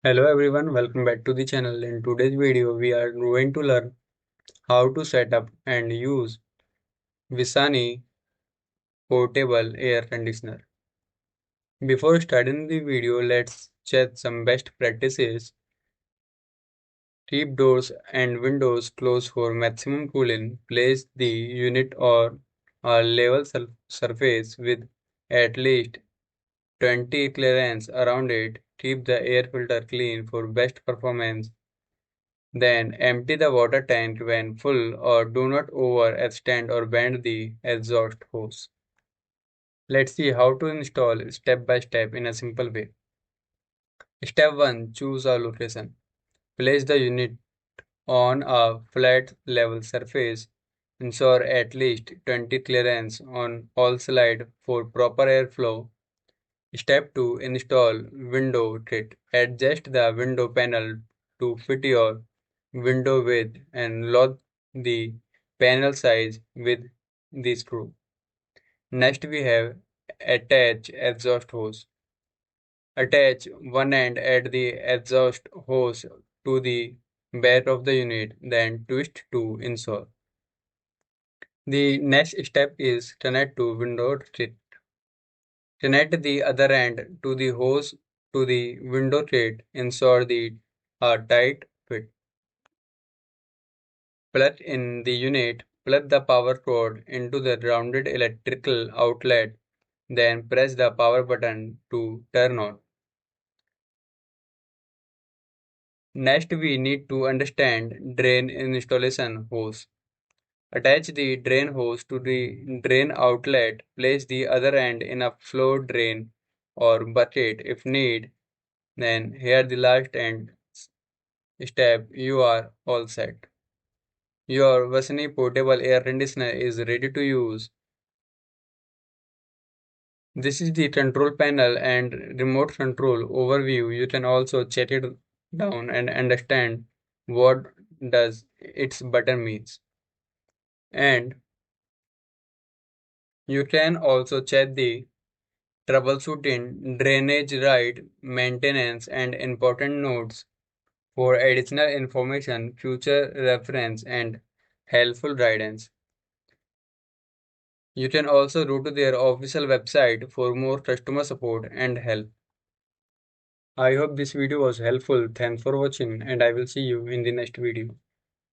Hello everyone, welcome back to the channel. In today's video, we are going to learn how to set up and use Vissani portable air conditioner. Before starting the video, let's check some best practices. Keep doors and windows closed for maximum cooling. Place the unit on a level surface with at least 20 clearance around it. Keep the air filter clean for best performance. Then empty the water tank when full or do not overextend or bend the exhaust hose. Let's see how to install step by step in a simple way. Step 1. Choose a location. Place the unit on a flat level surface. Ensure at least 20 clearance on all sides for proper airflow. Step 2. Install window tint. Adjust the window panel to fit your window width and lock the panel size with the screw. Next we have attach exhaust hose. Attach one end at the exhaust hose to the back of the unit, then twist to install. The next step is connect to window tint. Connect the other end to the hose to the window tint. Ensure the tight fit. Plug in the unit. Plug the power cord into the grounded electrical outlet. Then press the power button to turn on. Next, we need to understand drain installation hose. Attach the drain hose to the drain outlet. Place the other end in a flow drain or bucket if need. Then here the last end step, you are all set. Your Vissani portable air conditioner is ready to use. This is the control panel and remote control overview. You can also check it down and understand what does its button means. And you can also check the troubleshooting, drainage right, maintenance, and important notes for additional information, future reference, and helpful guidance. You can also go to their official website for more customer support and help. I hope this video was helpful. Thanks for watching, and I will see you in the next video.